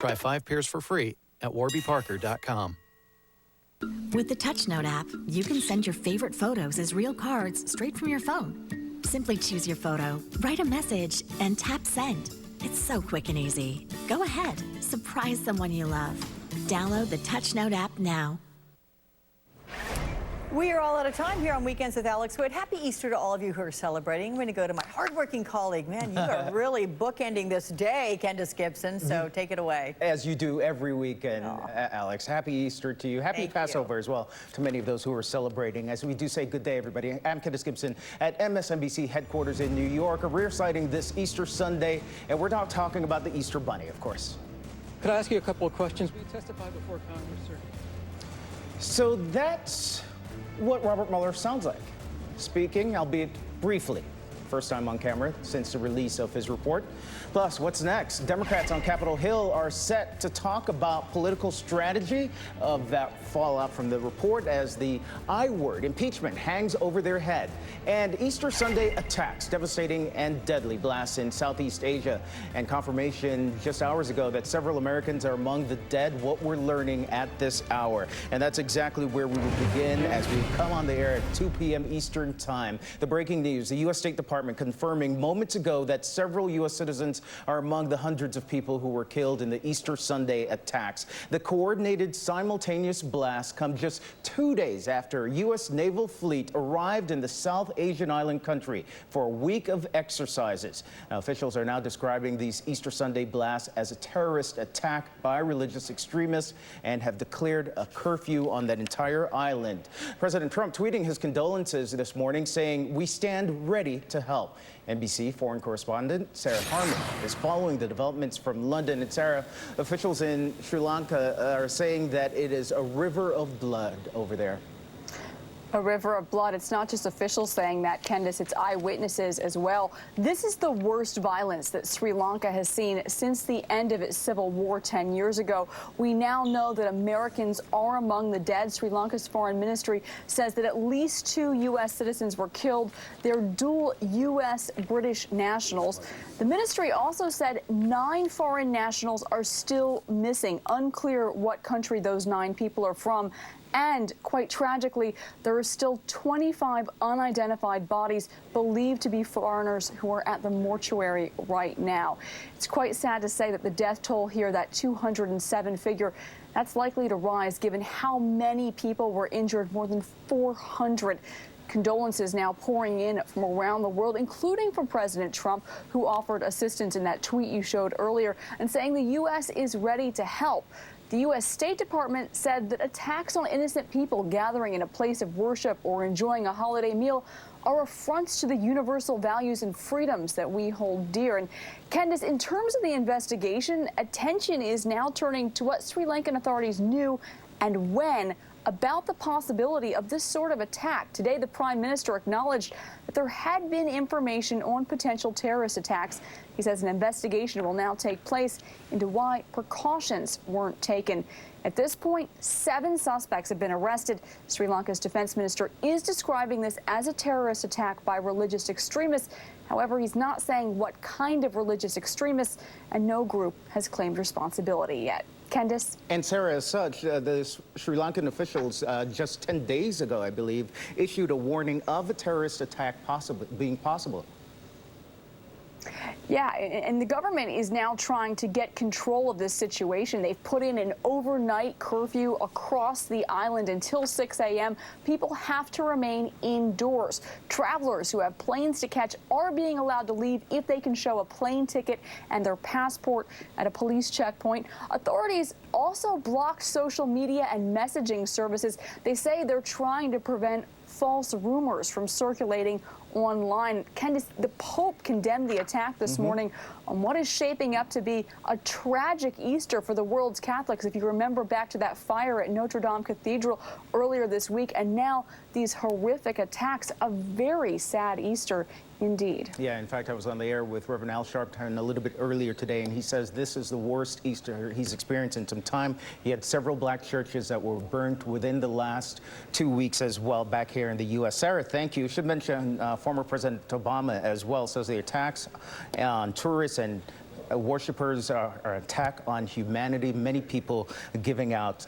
Try 5 pairs for free at warbyparker.com. With the TouchNote app, you can send your favorite photos as real cards straight from your phone. Simply choose your photo, write a message, and tap send. It's so quick and easy. Go ahead, surprise someone you love. Download the TouchNote app now. We are all out of time here on Weekends with Alex Wood. Happy Easter to all of you who are celebrating. I'm going to go to my hardworking colleague. Man, you are really bookending this day, Candace Gibson, so take it away. As you do every weekend, Alex. Happy Easter to you. Happy Passover as well to many of those who are celebrating. As we do say good day, everybody. I'm Candace Gibson at MSNBC headquarters in New York. A rear sighting this Easter Sunday, and we're not talking about the Easter Bunny, of course. Could I ask you a couple of questions? Will you testify before Congress, sir? So that's what Robert Mueller sounds like, speaking, albeit briefly. First time on camera since the release of his report. Plus, what's next? Democrats on Capitol Hill are set to talk about political strategy of that fallout from the report as the I word, impeachment, hangs over their head. And Easter Sunday attacks, devastating and deadly blasts in Southeast Asia. And confirmation just hours ago that several Americans are among the dead, what we're learning at this hour. And that's exactly where we will begin as we come on the air at 2 p.m. Eastern Time. The breaking news, the U.S. State Department confirming moments ago that several U.S. citizens are among the hundreds of people who were killed in the Easter Sunday attacks. The coordinated simultaneous blast come just 2 days after a U.S. naval fleet arrived in the South Asian island country for a week of exercises. Now, officials are now describing these Easter Sunday blasts as a terrorist attack by religious extremists and have declared a curfew on that entire island. President Trump tweeting his condolences this morning, saying, "We stand ready to help." NBC foreign correspondent Sarah Harmon is following the developments from London. And Sarah, officials in Sri Lanka are saying that it is a river of blood over there. A river of blood. It's not just officials saying that, Candace, it's eyewitnesses as well. This is the worst violence that Sri Lanka has seen since the end of its civil war 10 years ago. We now know that Americans are among the dead. Sri Lanka's foreign ministry says that at least 2 U.S. citizens were killed. They're dual U.S.-British nationals. The ministry also said 9 foreign nationals are still missing. Unclear what country those 9 people are from. And, quite tragically, there are still 25 unidentified bodies believed to be foreigners who are at the mortuary right now. It's quite sad to say that the death toll here, that 207 figure, that's likely to rise given how many people were injured, more than 400. Condolences now pouring in from around the world, including from President Trump, who offered assistance in that tweet you showed earlier, and saying the U.S. is ready to help. The U.S. State Department said that attacks on innocent people gathering in a place of worship or enjoying a holiday meal are affronts to the universal values and freedoms that we hold dear. And Candace, in terms of the investigation, attention is now turning to what Sri Lankan authorities knew and when about the possibility of this sort of attack. Today, the Prime Minister acknowledged that there had been information on potential terrorist attacks. He says an investigation will now take place into why precautions weren't taken. At this point, 7 suspects have been arrested. Sri Lanka's defense minister is describing this as a terrorist attack by religious extremists. However, he's not saying what kind of religious extremists, and no group has claimed responsibility yet. Candace? And Sarah, as such, the Sri Lankan officials just 10 days ago, I believe, issued a warning of a terrorist attack being possible. Yeah, and the government is now trying to get control of this situation. They've put in an overnight curfew across the island until 6 a.m. People have to remain indoors. Travelers who have planes to catch are being allowed to leave if they can show a plane ticket and their passport at a police checkpoint. Authorities also blocked social media and messaging services. They say they're trying to prevent false rumors from circulating online. Candace, the Pope condemned the attack this morning on what is shaping up to be a tragic Easter for the world's Catholics. If you remember back to that fire at Notre Dame Cathedral earlier this week, and now these horrific attacks, a very sad Easter indeed. Yeah, in fact, I was on the air with Reverend Al Sharpton a little bit earlier today, and he says this is the worst Easter he's experienced in some time. He had several black churches that were burnt within the last 2 weeks as well back here in the U.S. Sarah, thank you. Should mention former President Obama as well says the attacks on tourists and worshippers are an attack on humanity. Many people giving out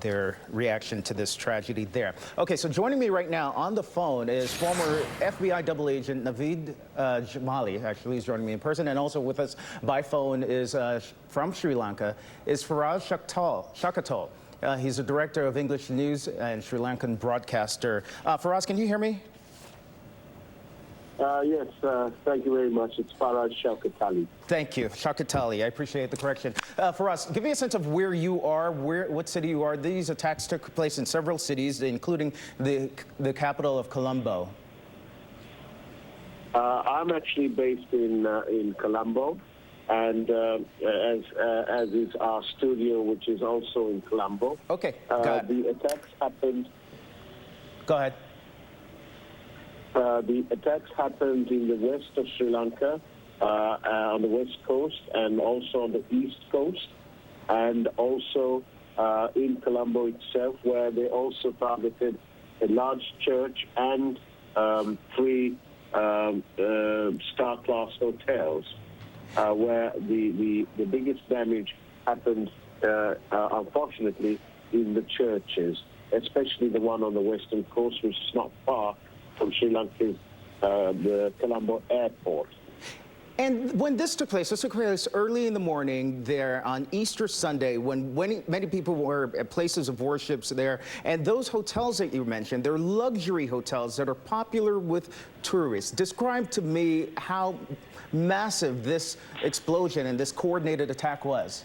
their reaction to this tragedy there. Okay, so joining me right now on the phone is former FBI double agent Naveed Jamali. Actually, he's joining me in person, and also with us by phone is from Sri Lanka is Faraz Shakatal. He's the director of English News and Sri Lankan broadcaster. Faraz, can you hear me? Yes, thank you very much. It's Faraj Shaukatali. Thank you, Shaukatali. I appreciate the correction. Faraz, give me a sense of where you are, what city you are. These attacks took place in several cities, including the capital of Colombo. I'm actually based in Colombo, and as is our studio, which is also in Colombo. Okay, got it. The attacks happened. Go ahead. The attacks happened in the west of Sri Lanka, on the west coast, and also on the east coast, and also in Colombo itself, where they also targeted a large church and 3 star-class hotels, where the biggest damage happened, unfortunately, in the churches, especially the one on the western coast, which is not far from Sri Lanka's the Colombo airport. And when this took place early in the morning there on Easter Sunday, when many people were at places of worship there. And those hotels that you mentioned, they're luxury hotels that are popular with tourists. Describe to me how massive this explosion and this coordinated attack was.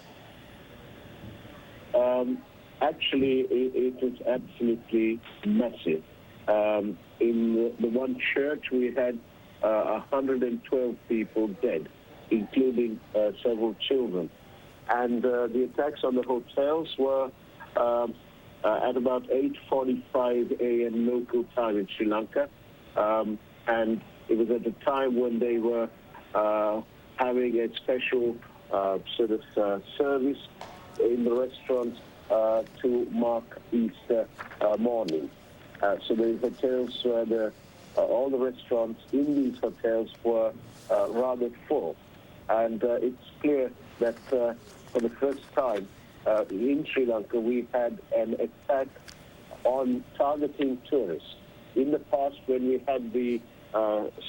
Actually, it was absolutely massive. In the one church, we had 112 people dead, including several children. And the attacks on the hotels were at about 8:45 a.m. local time in Sri Lanka. And it was at the time when they were having a special sort of service in the restaurants to mark Easter morning. So the hotels were all the restaurants in these hotels were rather full. And it's clear that for the first time in Sri Lanka, we had an attack on targeting tourists. In the past, when we had the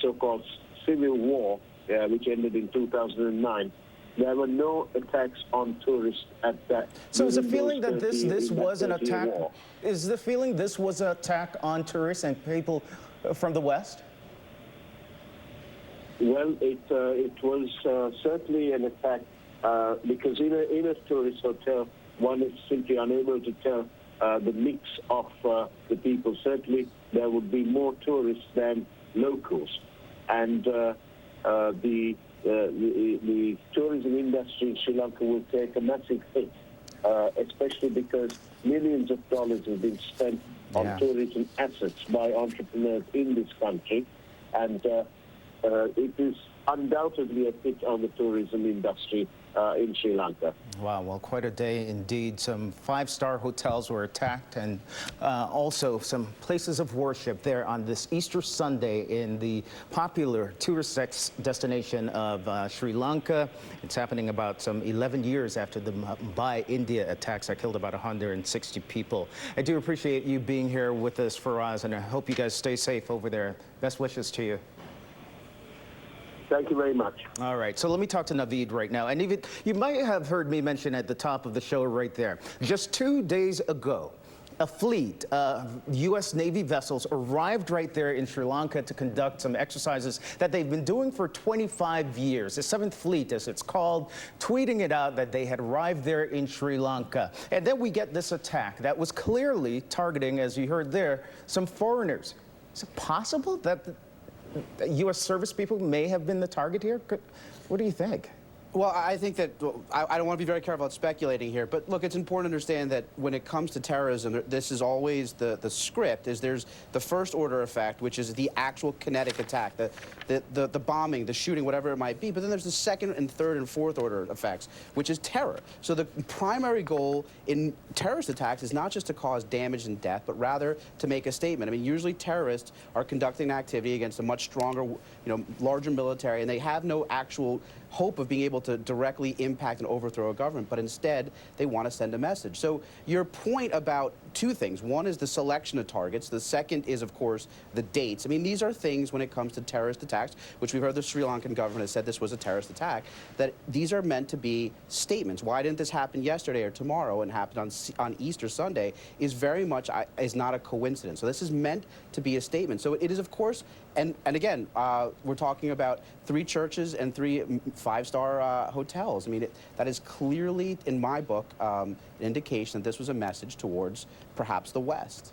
so-called civil war, which ended in 2009, there were no attacks on tourists at that. So is the feeling that this was an attack? Is the feeling this was an attack on tourists and people from the West? Well, it was certainly an attack because in a tourist hotel, one is simply unable to tell the mix of the people. Certainly, there would be more tourists than locals, and the tourism industry in Sri Lanka will take a massive hit, especially because millions of dollars have been spent on tourism assets by entrepreneurs in this country, and it is undoubtedly a hit on the tourism industry in Sri Lanka. Wow, well, quite a day indeed. Some 5-star hotels were attacked, and also some places of worship there on this Easter Sunday in the popular tourist destination of Sri Lanka. It's happening about some 11 years after the Mumbai, India attacks that killed about 160 people. I do appreciate you being here with us, Faraz, and I hope you guys stay safe over there. Best wishes to you. Thank you very much. All right, so let me talk to Naveed right now. And even you might have heard me mention at the top of the show right there, just 2 days ago, a fleet of U.S. Navy vessels arrived right there in Sri Lanka to conduct some exercises that they've been doing for 25 years. The 7th Fleet, as it's called, tweeting it out that they had arrived there in Sri Lanka. And then we get this attack that was clearly targeting, as you heard there, some foreigners. Is it possible that U.S. service people may have been the target here? What do you think? Well, I think that I don't want to be very careful about speculating here, but look, it's important to understand that when it comes to terrorism, this is always the script. There's the first order effect, which is the actual kinetic attack, the bombing, the shooting, whatever it might be. But then there's the second and third and fourth order effects, which is terror. So the primary goal in terrorist attacks is not just to cause damage and death, but rather to make a statement. I mean, usually terrorists are conducting an activity against a much stronger, larger military, and they have no actual hope of being able to directly impact and overthrow a government, but instead they want to send a message. So your point about two things. One is the selection of targets. The second is, of course, the dates. I mean, these are things when it comes to terrorist attacks, which we've heard the Sri Lankan government has said this was a terrorist attack, that these are meant to be statements. Why didn't this happen yesterday or tomorrow and happen on Easter Sunday is very much is not a coincidence. So this is meant to be a statement. So it is, of course, and again, we're talking about 3 churches and 3 5-star hotels. I mean, that is clearly, in my book, an indication that this was a message towards perhaps the West.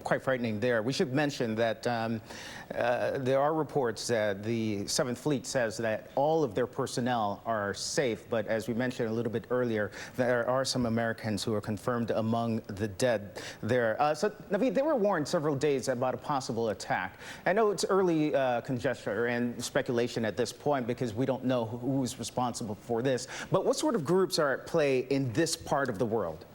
Quite frightening there. We should mention that there are reports that the 7th Fleet says that all of their personnel are safe, but as we mentioned a little bit earlier, there are some Americans who are confirmed among the dead there. So, Naveed, they were warned several days about a possible attack. I know it's early conjecture and speculation at this point because we don't know who's responsible for this, but what sort of groups are at play in this part of the world?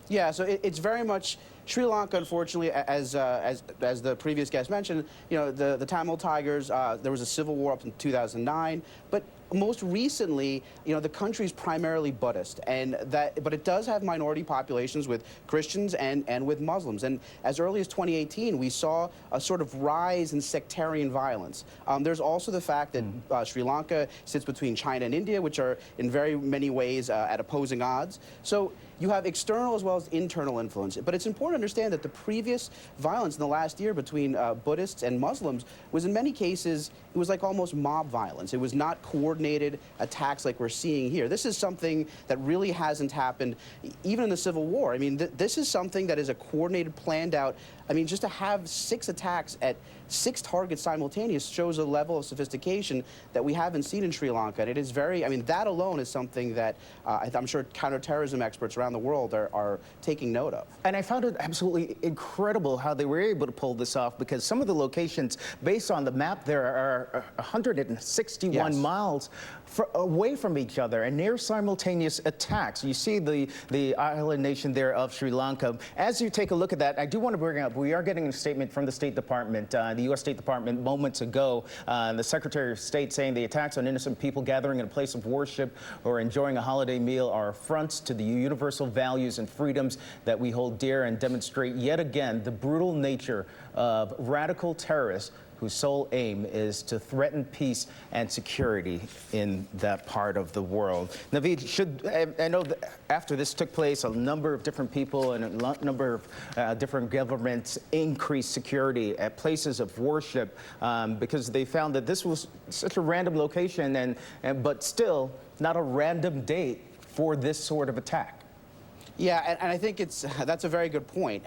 Yeah, so it's very much Sri Lanka, unfortunately, as the previous guest mentioned, you know, the Tamil Tigers, there was a civil war up in 2009, but most recently, you know, the country is primarily Buddhist, but it does have minority populations with Christians and with Muslims. And as early as 2018, we saw a sort of rise in sectarian violence. There's also the fact that Sri Lanka sits between China and India, which are in very many ways at opposing odds. So you have external as well as internal influence. But it's important to understand that the previous violence in the last year between Buddhists and Muslims was in many cases, it was like almost mob violence. It was not coordinated attacks like we're seeing here. This is something that really hasn't happened even in the Civil War. I mean, this is something that is a coordinated, planned out. I mean, just to have 6 attacks at 6 targets simultaneous shows a level of sophistication that we haven't seen in Sri Lanka. And it is very, I mean, that alone is something that I'm sure counterterrorism experts around the world are taking note of. And I found it absolutely incredible how they were able to pull this off, because some of the locations, based on the map, there are 161 miles away from each other and near simultaneous attacks. You see the island nation there of Sri Lanka. As you take a look at that, I do want to bring up, we are getting a statement from the State Department, the U.S. State Department moments ago, the Secretary of State saying the attacks on innocent people gathering in a place of worship or enjoying a holiday meal are affronts to the universal values and freedoms that we hold dear and demonstrate yet again the brutal nature of radical terrorists whose sole aim is to threaten peace and security in that part of the world. Naveed, I know that after this took place, a number of different people and a number of different governments increased security at places of worship because they found that this was such a random location but still not a random date for this sort of attack. Yeah, and I think that's a very good point.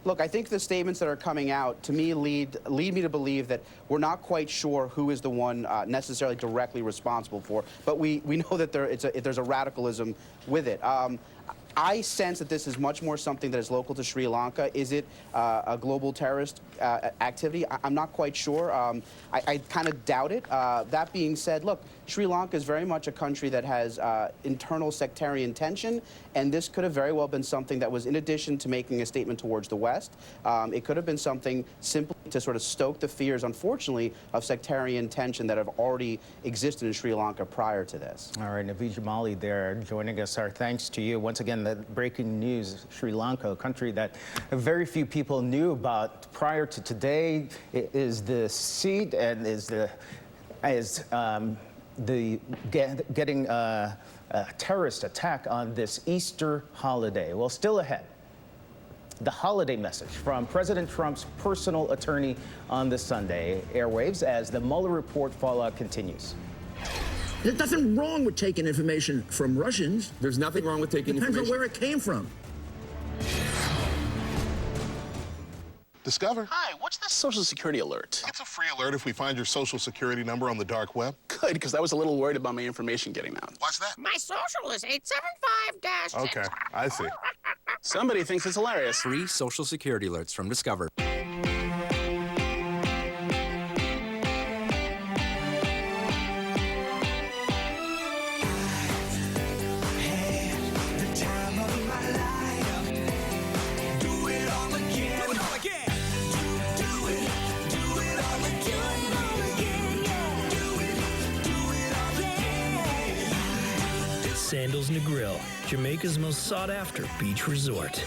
Look, I think the statements that are coming out, to me, lead me to believe that we're not quite sure who is the one necessarily directly responsible for, but we know that there's a radicalism with it. I sense that this is much more something that is local to Sri Lanka. Is it a global terrorist activity? I'm not quite sure. I kind of doubt it. That being said, look, Sri Lanka is very much a country that has internal sectarian tension, and this could have very well been something that was in addition to making a statement towards the West. It could have been something simply to sort of stoke the fears, unfortunately, of sectarian tension that have already existed in Sri Lanka prior to this. All right, Naveed Jamali there joining us. Our thanks to you. Once again, the breaking news, Sri Lanka, a country that very few people knew about prior to today, is the seat and getting a terrorist attack on this Easter holiday. Well, still ahead, the holiday message from President Trump's personal attorney on this Sunday airwaves as the Mueller report fallout continues. There's nothing wrong with taking information from Russians. There's nothing wrong with taking information. Depends on where it came from. Discover. Hi, what's this Social Security alert? It's a free alert if we find your Social Security number on the dark web. Good, because I was a little worried about my information getting out. What's that? My social is 875-6. Okay, I see. Somebody thinks it's hilarious. Free Social Security alerts from Discover. Negril, Jamaica's most sought-after beach resort.